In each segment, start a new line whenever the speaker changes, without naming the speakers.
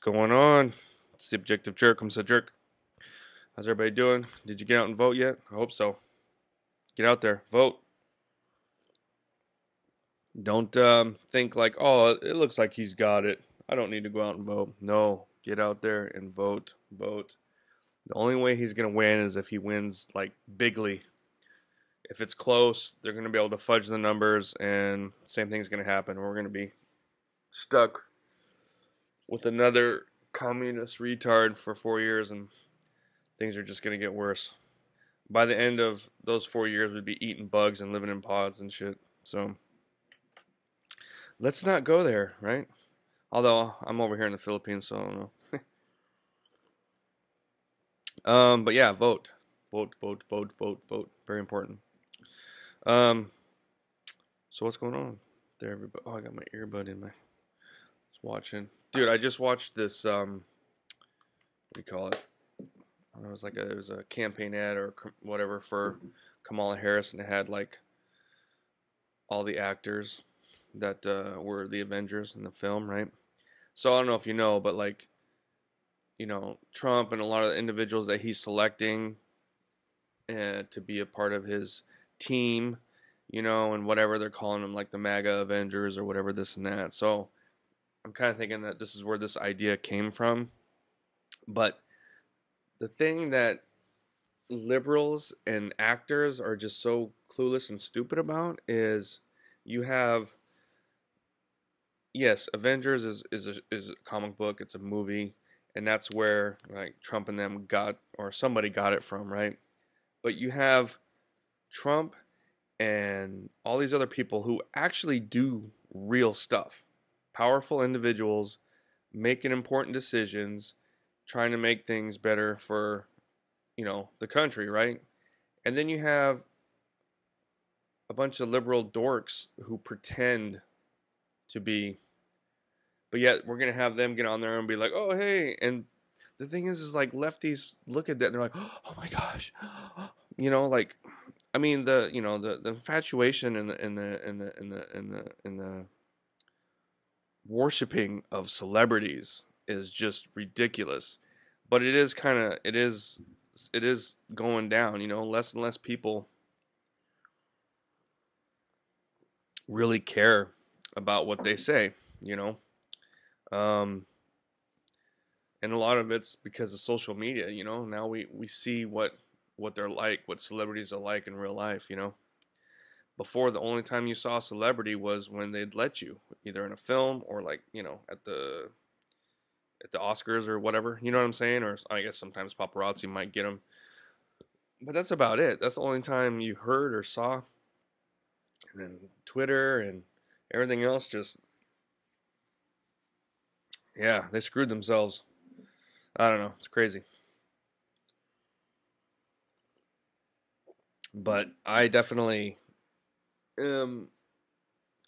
going on? It's the objective jerk. I'm so jerk. How's everybody doing? Did you get out and vote yet? I hope so. Get out there, vote. Don't think like, oh, it looks like he's got it. I don't need to go out and vote. No, get out there and vote. Vote. The only way he's gonna win is if he wins like bigly. If it's close, they're gonna be able to fudge the numbers, and same thing's gonna happen. We're gonna be stuck with another communist retard for 4 years, and things are just going to get worse. By the end of those 4 years, we'd be eating bugs and living in pods and shit. So let's not go there, right? Although I'm over here in the Philippines, so I don't know. But yeah, vote. Vote, vote, vote, vote, vote. Very important. So what's going on there, everybody? Oh, I got my earbud in my... Just watching. Dude, I just watched this, what do you call it? It was a campaign ad or whatever for Kamala Harris, and it had like all the actors that were the Avengers in the film, right? So I don't know if you know, but like, Trump and a lot of the individuals that he's selecting to be a part of his team, and whatever they're calling them, like the MAGA Avengers or whatever, this and that. So I'm kind of thinking that this is where this idea came from. But the thing that liberals and actors are just so clueless and stupid about is you have, yes, Avengers is a comic book, it's a movie, and that's where like Trump and them got, or somebody got it from, right? But you have Trump and all these other people who actually do real stuff. Powerful individuals making important decisions, trying to make things better for, the country, right? And then you have a bunch of liberal dorks who pretend to be, but yet we're going to have them get on there and be like, oh, hey. And the thing is like lefties look at that and they're like, oh my gosh, like, I mean, the infatuation and the worshiping of celebrities is just ridiculous. But it is going down, less and less people really care about what they say, and a lot of it's because of social media. Now we see what they're like, what celebrities are like in real life. Before, the only time you saw a celebrity was when they'd let you, either in a film or like, at the Oscars or whatever, you know what I'm saying? Or I guess sometimes paparazzi might get them. But that's about it. That's the only time you heard or saw. And then Twitter and everything else just, yeah, they screwed themselves. I don't know. It's crazy. But I definitely I've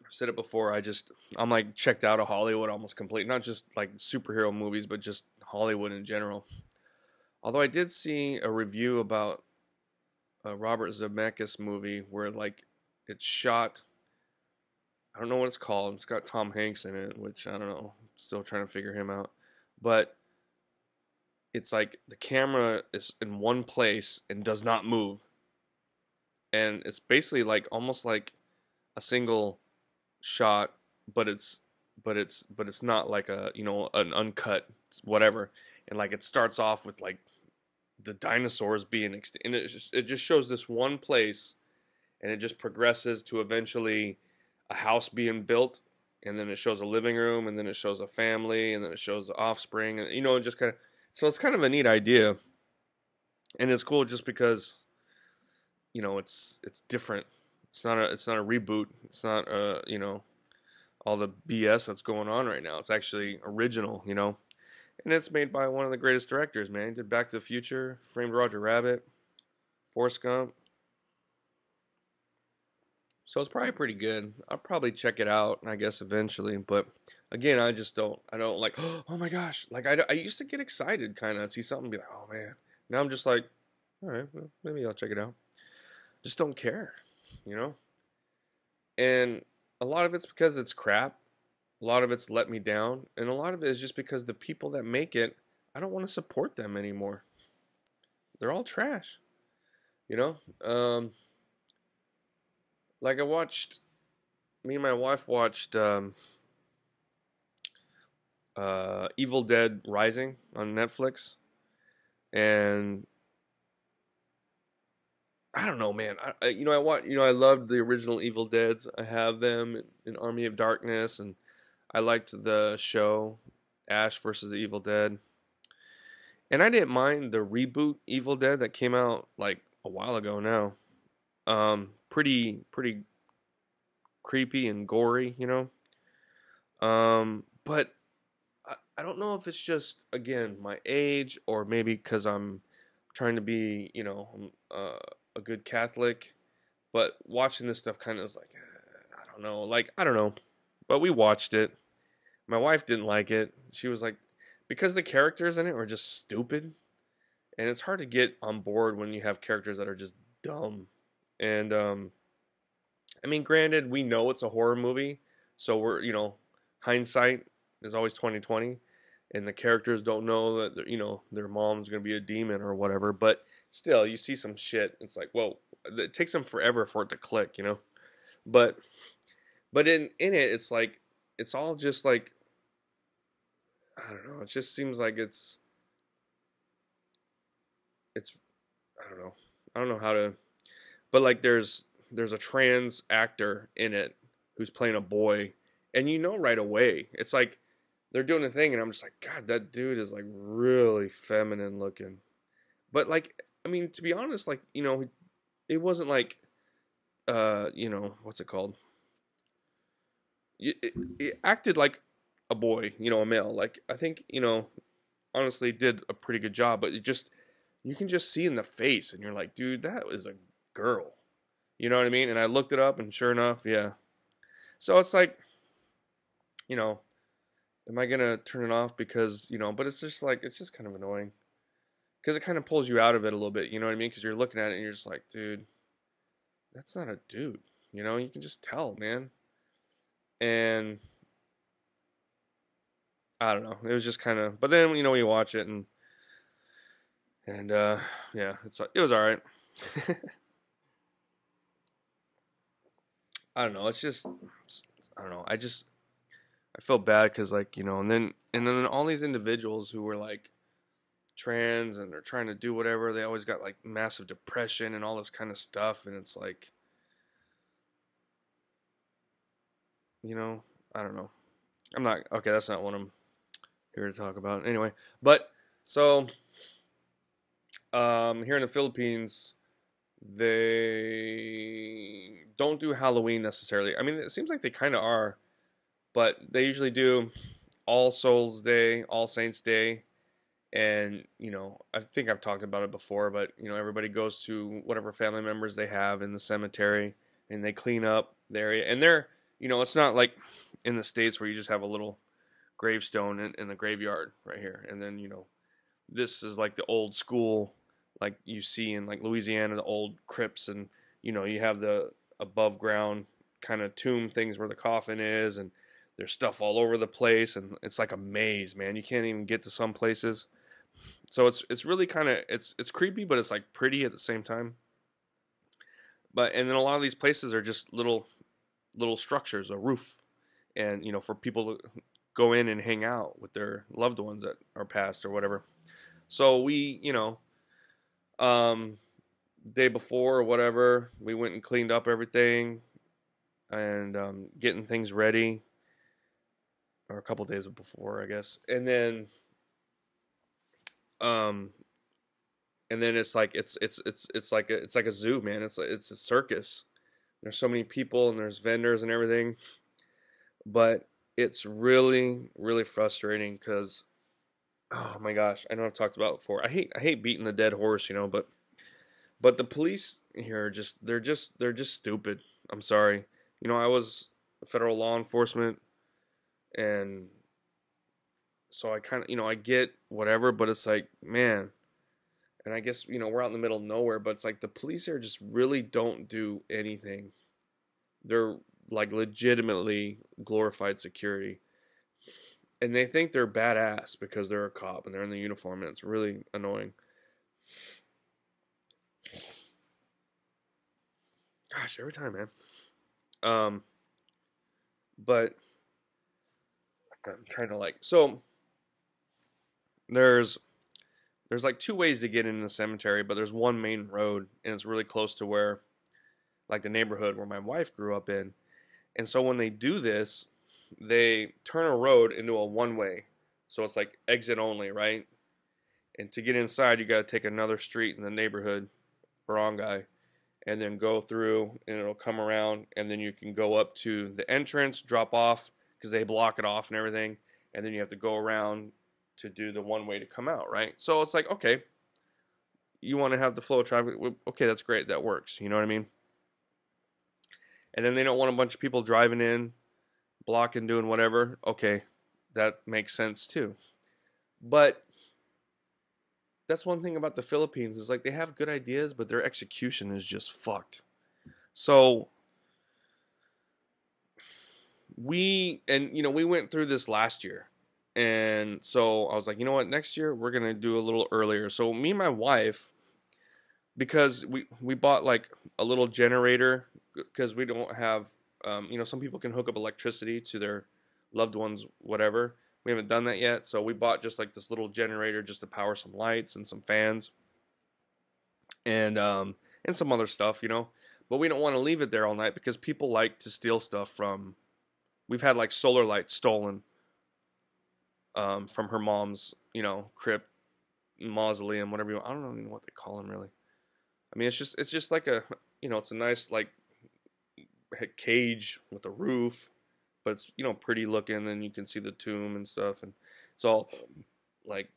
said it before. I'm like checked out of Hollywood almost complete. Not just like superhero movies, but just Hollywood in general. Although I did see a review about a Robert Zemeckis movie where like it's shot. I don't know what it's called. It's got Tom Hanks in it, which I don't know. Still trying to figure him out. But it's like the camera is in one place and does not move. And it's basically like almost like a single shot, but it's not like an uncut whatever. And like it starts off with like the dinosaurs being and it just shows this one place, and it just progresses to eventually a house being built, and then it shows a living room, and then it shows a family, and then it shows the offspring, and it just kind of, so it's kind of a neat idea, and it's cool just because it's different. It's not a reboot. It's not all the BS that's going on right now. It's actually original, and it's made by one of the greatest directors, man. He did Back to the Future, Framed Roger Rabbit, Forrest Gump. So it's probably pretty good. I'll probably check it out, I guess, eventually. But again, I don't like, oh my gosh. Like, I used to get excited kind of and see something and be like, oh man. Now I'm just like, all right, well, maybe I'll check it out. Just don't care, And a lot of it's because it's crap. A lot of it's let me down, and a lot of it is just because the people that make it, I don't want to support them anymore. They're all trash, you know. Like I watched, me and my wife watched Evil Dead Rising on Netflix, and I don't know, man. I want, I loved the original Evil Deads. I have them in Army of Darkness, and I liked the show Ash versus the Evil Dead. And I didn't mind the reboot Evil Dead that came out like a while ago now. Pretty creepy and gory, but I don't know if it's just again my age or maybe because I'm trying to be, a good Catholic. But watching this stuff kind of is like, I don't know, like I don't know. But we watched it. My wife didn't like it. She was like, because the characters in it are just stupid, and it's hard to get on board when you have characters that are just dumb. And I mean, granted, we know it's a horror movie, so we're, hindsight is always 2020, and the characters don't know that their mom's gonna be a demon or whatever. But still, you see some shit. It's like, whoa, it takes them forever for it to click. But in it, it's like it's all just like I don't know. It just seems like it's I don't know. I don't know how to. But like, there's a trans actor in it who's playing a boy, and right away. It's like they're doing a thing, and I'm just like, God, that dude is like really feminine looking. But like, I mean, to be honest, like it wasn't like what's it called? It acted like a boy, a male. Like I think honestly did a pretty good job, but you can just see in the face, and you're like, dude, that is a girl. You know what I mean? And I looked it up, and sure enough, yeah. So it's like, am I gonna turn it off because But it's just like it's just kind of annoying because it kind of pulls you out of it a little bit. You know what I mean? Because you're looking at it and you're just like, dude, that's not a dude. You can just tell, man. And I don't know. It was just kind of. But then when you watch it and yeah, it was all right. I don't know. It's just I don't know. I feel bad because like and then all these individuals who were like trans and they're trying to do whatever, they always got like massive depression and all this kind of stuff, and it's like I don't know. I'm not okay. That's not what I'm here to talk about anyway. But so here in the Philippines, they don't do Halloween necessarily. I mean, it seems like they kind of are, but they usually do All Souls Day, All Saints Day, and I think I've talked about it before, but everybody goes to whatever family members they have in the cemetery, and they clean up the area. And they're it's not like in the States where you just have a little gravestone in the graveyard right here, and then this is like the old school, like you see in like Louisiana, the old crypts, and you have the above ground kind of tomb things where the coffin is, and there's stuff all over the place, and it's like a maze, man. You can't even get to some places. So it's really kind of it's creepy, but it's like pretty at the same time. And then a lot of these places are just little structures, a roof, and for people to go in and hang out with their loved ones that are passed or whatever. So we, day before or whatever, we went and cleaned up everything and getting things ready, or a couple days before, I guess, um, and then it's like it's like a zoo, man. It's a circus. There's so many people and there's vendors and everything, but it's really really frustrating because oh my gosh, I know I've talked about it before. I hate beating the dead horse, but the police here are they're just stupid. I'm sorry. I was federal law enforcement, and so I kind of I get whatever, but it's like, man, and I guess we're out in the middle of nowhere, but it's like the police here just really don't do anything. They're like legitimately glorified security. and they think they're badass because they're a cop and they're in the uniform, and it's really annoying. Gosh, every time, man. Um, but I'm trying to like so there's like two ways to get into the cemetery, but there's one main road, and it's really close to where like the neighborhood where my wife grew up in. And so when they do this, they turn a road into a one-way. So it's like exit only, right? And to get inside, you got to take another street in the neighborhood, barangay, and then go through, and it'll come around, and then you can go up to the entrance, drop off, because they block it off and everything, and then you have to go around to do the one way to come out, right? So it's like, okay, you want to have the flow of traffic, okay, that's great, that works, you know what I mean? And then they don't want a bunch of people driving in, blocking, doing whatever, okay, that makes sense too. But that's one thing about the Philippines, is like they have good ideas, but their execution is just fucked. So we went through this last year. And so I was like, you know what, next year we're gonna do a little earlier. So me and my wife, because we bought like a little generator, because we don't have some people can hook up electricity to their loved ones, whatever. We haven't done that yet, so we bought just like this little generator just to power some lights and some fans and some other stuff, but we don't want to leave it there all night because people like to steal stuff from. We've had like solar lights stolen from her mom's crypt, mausoleum, whatever I don't even know what they call them really. I mean, it's just like a it's a nice like cage with a roof, but it's pretty looking, and you can see the tomb and stuff, and it's all like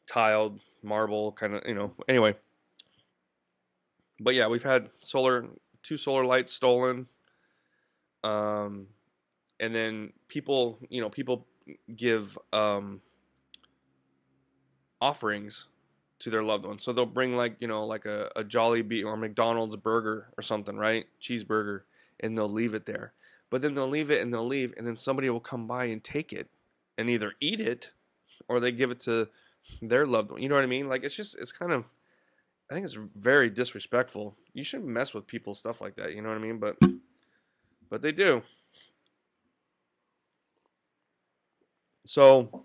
tiled marble kind of, anyway. But yeah, we've had two solar lights stolen, and then people give offerings to their loved ones. So they'll bring like a Jollibee or McDonald's burger or something, right? Cheeseburger, and they'll leave it there. But then they'll leave it and they'll leave, and then somebody will come by and take it and either eat it or they give it to their loved one. You know what I mean? Like it's kind of, I think it's very disrespectful. You shouldn't mess with people's stuff like that, you know what I mean? But they do. So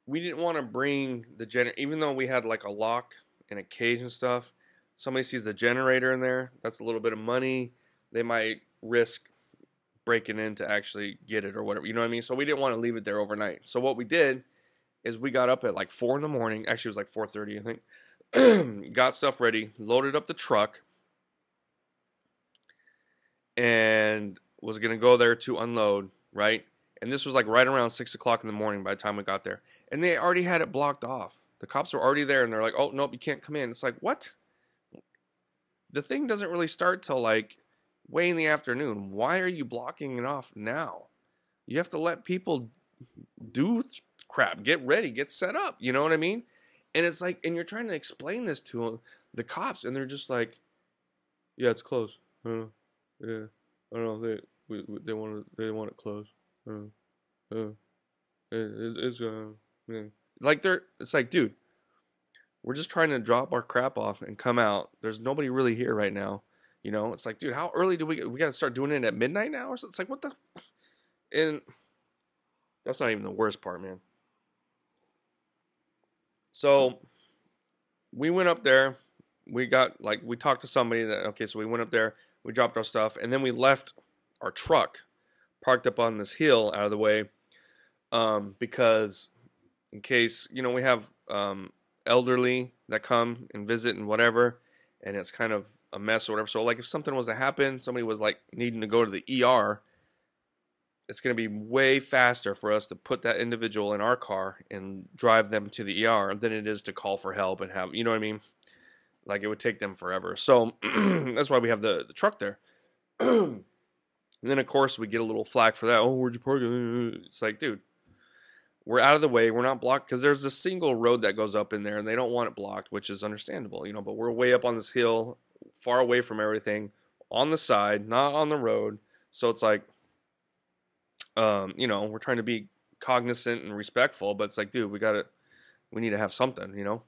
we didn't want to bring the generator, even though we had like a lock and a cage and stuff. Somebody sees the generator in there, that's a little bit of money. They might risk breaking in to actually get it or whatever, you know what I mean? So we didn't want to leave it there overnight. So what we did is we got up at like 4 in the morning. Actually, it was like 4:30, I think. Got stuff ready, loaded up the truck, and was going to go there to unload, right? And this was like right around 6 o'clock in the morning by the time we got there. And they already had it blocked off. The cops were already there, and they're like, oh, nope, you can't come in. It's like, what? The thing doesn't really start till like way in the afternoon. Why are you blocking it off now? You have to let people do crap, get ready, get set up. You know what I mean? And it's like, and you're trying to explain this to the cops, and they're just like, yeah, it's closed. Yeah, I don't know. They want it closed. It's yeah. Like it's like, dude, we're just trying to drop our crap off and come out. There's nobody really here right now. It's like, dude, how early do we got to start doing it at midnight now? Or something? It's like, what the? And that's not even the worst part, man. So we went up there. We talked to somebody so we went up there. We dropped our stuff, and then we left our truck parked up on this hill out of the way, because in case we have elderly that come and visit and whatever, and it's kind of a mess or whatever. So like if something was to happen, somebody was like needing to go to the ER, it's going to be way faster for us to put that individual in our car and drive them to the ER than it is to call for help and have, you know what I mean? Like it would take them forever. So that's why we have the truck there. And then of course we get a little flack for that. Oh, where'd you park it? It's like, dude, we're out of the way. We're not blocked because there's a single road that goes up in there and they don't want it blocked, which is understandable, but we're way up on this hill, far away from everything, on the side, not on the road. So it's like, You know, we're trying to be cognizant and respectful, but it's like, dude, we need to have something, you know.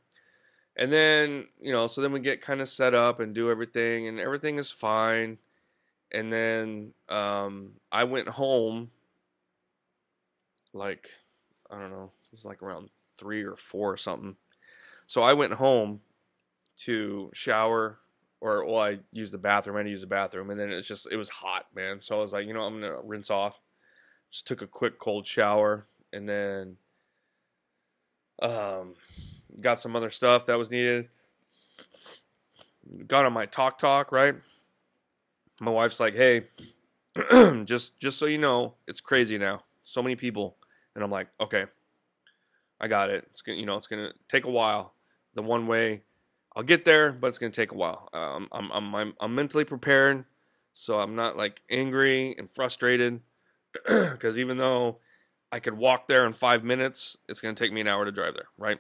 And then, you know, so then we get kind of set up and do everything, and everything is fine. And then I went home, like, I don't know, it was like around 3 or 4 or something. So I went home to shower, or well, I used the bathroom. I had to use the bathroom, and then it was hot, man. So I was like, you know, I'm gonna rinse off. Just took a quick cold shower, and then um, got some other stuff that was needed. Got on my talk, right? My wife's like, hey, just so you know, it's crazy now. So many people, and I'm like, okay, I got it. It's gonna, you know, it's gonna take a while. The one way, I'll get there, but it's gonna take a while. I'm mentally prepared, so I'm not like angry and frustrated, because even though I could walk there in 5 minutes, it's gonna take me an hour to drive there, right?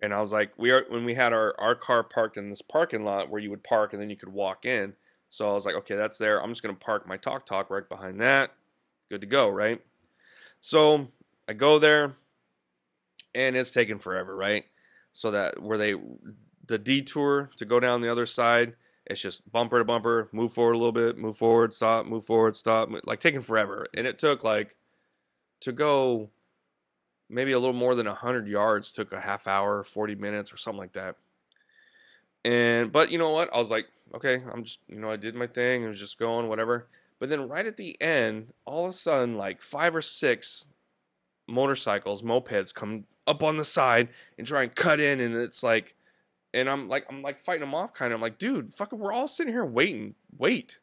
And I was like, when we had our car parked in this parking lot where you would park and then you could walk in. So I was like, okay, that's there. I'm just gonna park my talk right behind that. Good to go, right? So I go there, and it's taking forever, right? So that the detour to go down the other side, it's just bumper to bumper, move forward a little bit, move forward, stop, move forward, stop, like taking forever. And it took like to go maybe a little more than 100 yards took a half hour, 40 minutes or something like that. And but you know what? I was like, okay, I'm just, you know, I did my thing, I was just going, whatever. But then right at the end, all of a sudden, like 5 or 6 motorcycles, mopeds come up on the side and try and cut in, and it's like, and I'm like fighting them off, kind of. I'm like, dude, fucking, we're all sitting here waiting, wait.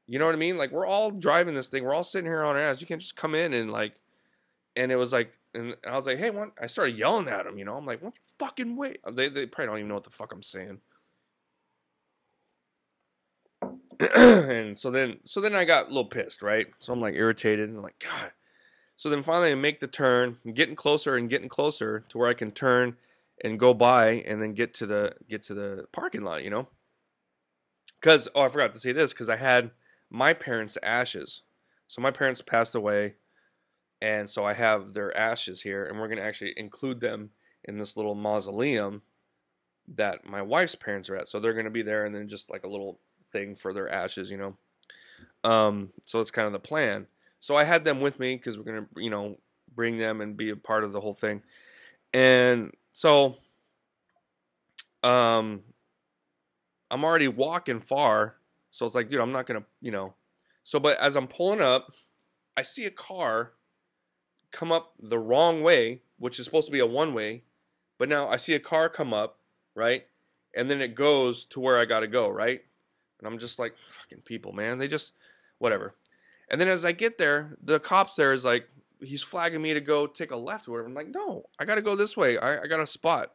You know what I mean? Like, we're all driving this thing, we're all sitting here on our ass. You can't just come in and like, and it was like, and I was like, hey, what? I started yelling at them, you know. I'm like, what fucking wait? They probably don't even know what the fuck I'm saying. And so then I got a little pissed, right? So I'm like irritated, and I'm like, God. So then finally I make the turn, getting closer and getting closer to where I can turn and go by and then get to the parking lot, you know? Cuz I forgot to say this, cuz I had my parents' ashes. So my parents passed away, and so I have their ashes here, and we're going to actually include them in this little mausoleum that my wife's parents are at. So they're going to be there, and then just like a little thing for their ashes, you know? So that's kind of the plan. So I had them with me because we're gonna, you know, bring them and be a part of the whole thing. And so, um, I'm already walking far, so it's like, dude, I'm not gonna, you know. So, but as I'm pulling up, I see a car come up the wrong way, which is supposed to be a one way, but now I see a car come up, right, and then it goes to where I gotta go, right, and I'm just like, fucking people, man, they just, whatever. And then as I get there, the cops there is like, he's flagging me to go take a left or whatever. I'm like, no, I got to go this way. I got a spot.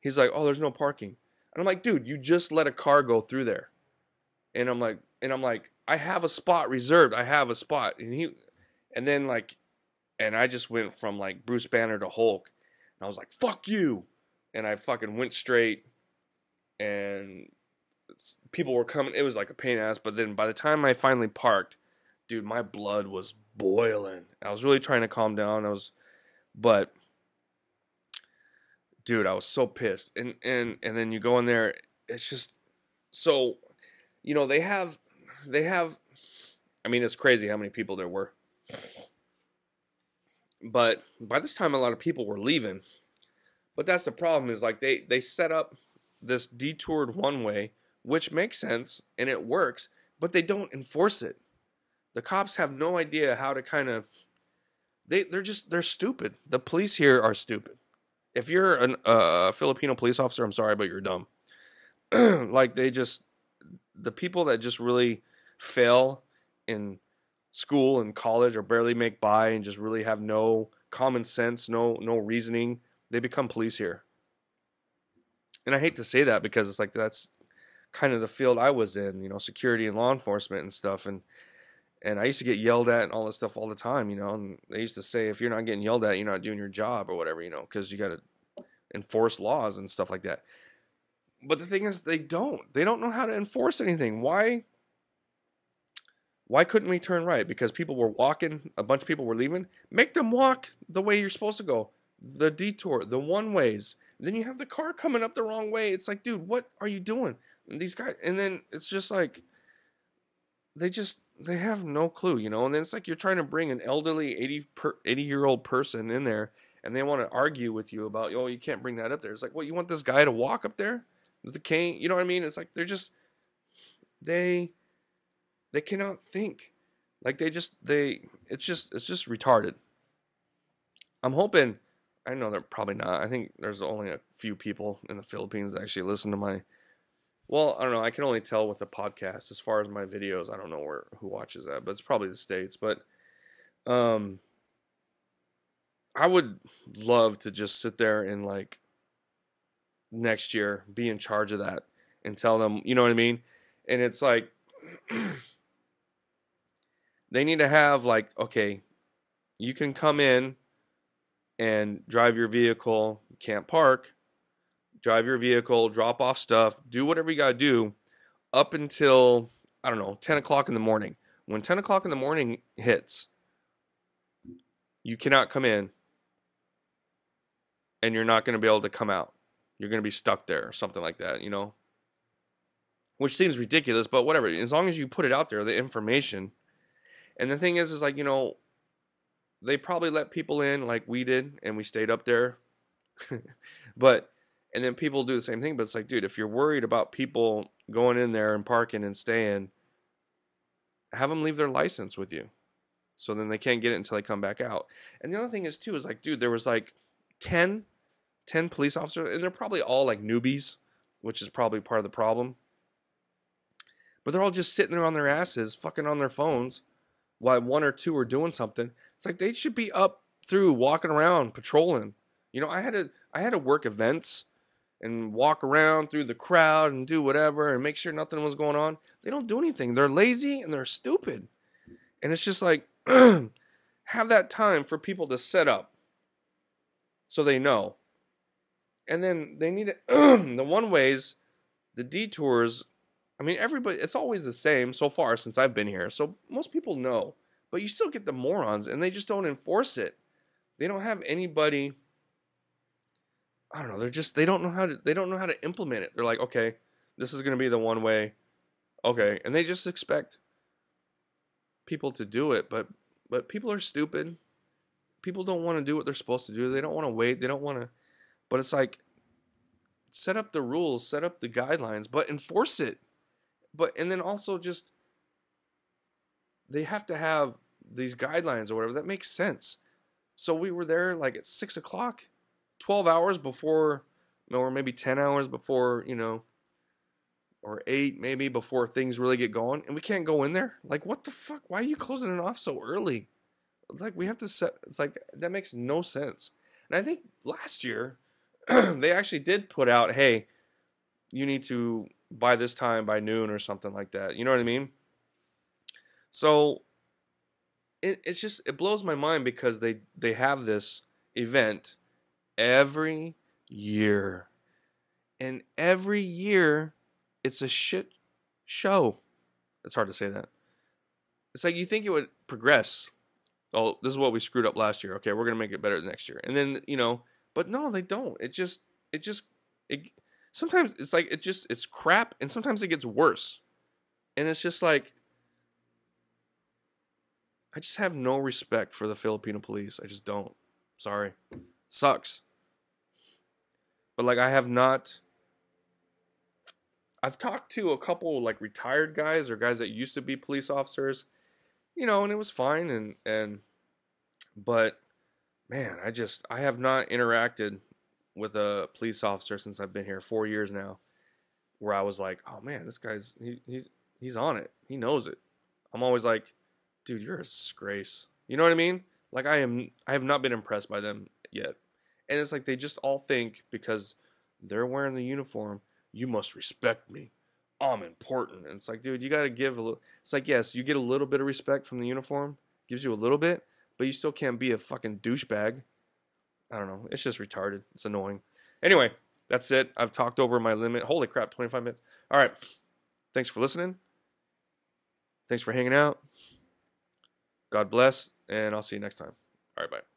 He's like, oh, there's no parking. And I'm like, dude, you just let a car go through there. And I'm like, I have a spot reserved. I have a spot. And then like, and I just went from like Bruce Banner to Hulk. And I was like, fuck you. And I fucking went straight, and people were coming. It was like a pain in the ass. But then by the time I finally parked, dude, my blood was boiling. I was really trying to calm down. But dude, I was so pissed. And then you go in there, it's just so, you know, they have I mean, it's crazy how many people there were. But by this time a lot of people were leaving. But that's the problem, is like they set up this detoured one way, which makes sense and it works, but they don't enforce it. The cops have no idea how to kind of, they're stupid. The police here are stupid. If you're a Filipino police officer, I'm sorry, but you're dumb. Like the people that just really fail in school and college or barely make by and just really have no common sense, no reasoning, they become police here. And I hate to say that because it's like that's kind of the field I was in, you know, security and law enforcement and stuff. And I used to get yelled at and all this stuff all the time, you know. And they used to say, if you're not getting yelled at, you're not doing your job or whatever, you know, because you got to enforce laws and stuff like that. But the thing is, they don't know how to enforce anything. Why? Why couldn't we turn right? Because people were walking, a bunch of people were leaving. Make them walk the way you're supposed to go. The detour, the one ways. Then you have the car coming up the wrong way. It's like, dude, what are you doing? And these guys, and then it's just like, they have no clue, you know? And then it's like you're trying to bring an elderly 80-year-old person in there, and they want to argue with you about, oh, you can't bring that up there. It's like, what, you want this guy to walk up there with the cane? You know what I mean? It's like they they cannot think. Like it's just retarded. I'm hoping, I know they're probably not. I think there's only a few people in the Philippines that actually listen to my, well, I don't know. I can only tell with the podcast. As far as my videos, I don't know who watches that, but it's probably the States. But um I would love to just sit there and like next year be in charge of that and tell them, you know what I mean? And it's like they need to have like, okay, you can come in and drive your vehicle, you can't park, drive your vehicle, drop off stuff, do whatever you got to do up until, I don't know, 10 o'clock in the morning. When 10 o'clock in the morning hits, you cannot come in and you're not going to be able to come out. You're going to be stuck there or something like that, you know? Which seems ridiculous, but whatever. As long as you put it out there, the information. And the thing is like, you know, they probably let people in like we did and we stayed up there. But, and then people do the same thing, but it's like, dude, if you're worried about people going in there and parking and staying, have them leave their license with you. So then they can't get it until they come back out. And the other thing is too, is like, dude, there was like 10 police officers, and they're probably all like newbies, which is probably part of the problem. But they're all just sitting there on their asses, fucking on their phones, while one or two are doing something. It's like they should be up through walking around, patrolling. You know, I had to work events and walk around through the crowd and do whatever and make sure nothing was going on. They don't do anything. They're lazy and they're stupid. And it's just like, have that time for people to set up so they know. And then they need it. The one ways, the detours, I mean, everybody, it's always the same so far since I've been here. So most people know. But you still get the morons, and they just don't enforce it. They don't have anybody, I don't know, they don't know how to implement it. They're like, okay, this is going to be the one way. Okay, and they just expect people to do it, but people are stupid. People don't want to do what they're supposed to do. They don't want to wait. They don't want to, but it's like, set up the rules, set up the guidelines, but enforce it. And then also just, they have to have these guidelines or whatever that makes sense. So we were there like at 6 o'clock, 12 hours before, or maybe 10 hours before, you know, or 8 maybe before things really get going, and we can't go in there. Like, what the fuck? Why are you closing it off so early? Like, we have to set, it's like, that makes no sense. And I think last year they actually did put out, hey, you need to by this time, by noon or something like that. You know what I mean? So it's just, it blows my mind because they have this event every year. And every year it's a shit show. It's hard to say that. It's like you think it would progress. Oh, this is what we screwed up last year. Okay, we're going to make it better next year. And then, you know, but no, they don't. It sometimes it's like, it's crap, and sometimes it gets worse. And it's just like, I just have no respect for the Filipino police. I just don't. Sorry. Sucks. But like, I've talked to a couple like retired guys or guys that used to be police officers, you know, and it was fine, but man, I have not interacted with a police officer since I've been here 4 years now, where I was like, oh man, this guy's he's on it. He knows it. I'm always like, dude, you're a disgrace. You know what I mean? Like, I have not been impressed by them yet. And it's like they just all think because they're wearing the uniform, you must respect me. I'm important. And it's like, dude, you got to give a little. It's like, yes, you get a little bit of respect from the uniform, gives you a little bit, but you still can't be a fucking douchebag. I don't know. It's just retarded. It's annoying. Anyway, that's it. I've talked over my limit. Holy crap, 25 minutes. All right. Thanks for listening. Thanks for hanging out. God bless, and I'll see you next time. All right, bye.